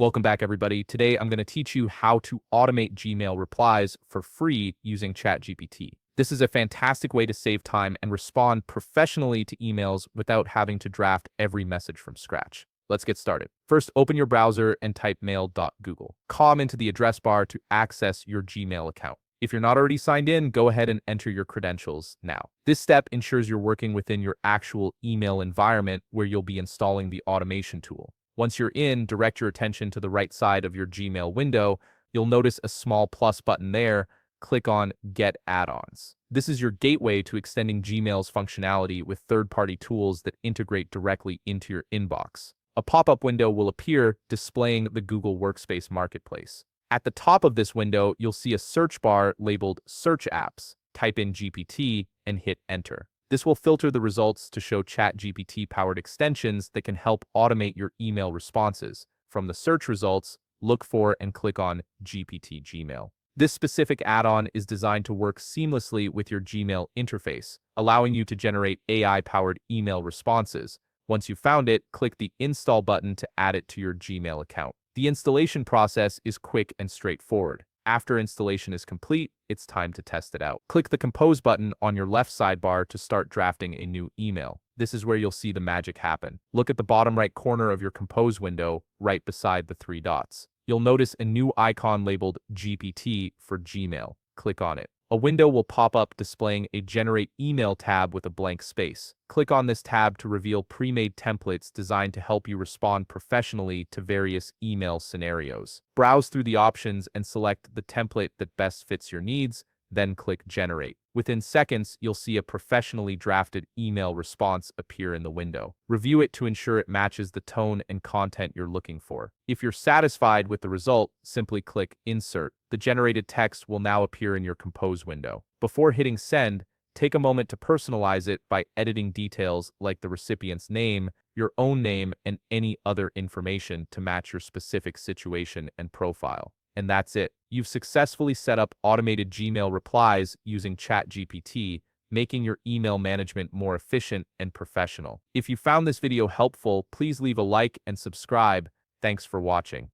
Welcome back, everybody. Today, I'm going to teach you how to automate Gmail replies for free using ChatGPT. This is a fantastic way to save time and respond professionally to emails without having to draft every message from scratch. Let's get started. First, open your browser and type mail.google. Come into the address bar to access your Gmail account. If you're not already signed in, go ahead and enter your credentials now. This step ensures you're working within your actual email environment where you'll be installing the automation tool. Once you're in, direct your attention to the right side of your Gmail window. You'll notice a small plus button there. Click on Get Add-ons. This is your gateway to extending Gmail's functionality with third-party tools that integrate directly into your inbox. A pop-up window will appear displaying the Google Workspace Marketplace. At the top of this window, you'll see a search bar labeled Search Apps. Type in GPT and hit Enter. This will filter the results to show ChatGPT-powered extensions that can help automate your email responses. From the search results, look for and click on GPT Gmail. This specific add-on is designed to work seamlessly with your Gmail interface, allowing you to generate AI-powered email responses. Once you've found it, click the Install button to add it to your Gmail account. The installation process is quick and straightforward. After installation is complete, it's time to test it out. Click the Compose button on your left sidebar to start drafting a new email. This is where you'll see the magic happen. Look at the bottom right corner of your Compose window, right beside the three dots. You'll notice a new icon labeled GPT for Gmail. Click on it. A window will pop up displaying a Generate Email tab with a blank space. Click on this tab to reveal pre-made templates designed to help you respond professionally to various email scenarios. Browse through the options and select the template that best fits your needs, then click Generate. Within seconds, you'll see a professionally drafted email response appear in the window. Review it to ensure it matches the tone and content you're looking for. If you're satisfied with the result, simply click Insert. The generated text will now appear in your Compose window. Before hitting Send, take a moment to personalize it by editing details like the recipient's name, your own name, and any other information to match your specific situation and profile. And that's it. You've successfully set up automated Gmail replies using ChatGPT, making your email management more efficient and professional. If you found this video helpful, please leave a like and subscribe. Thanks for watching.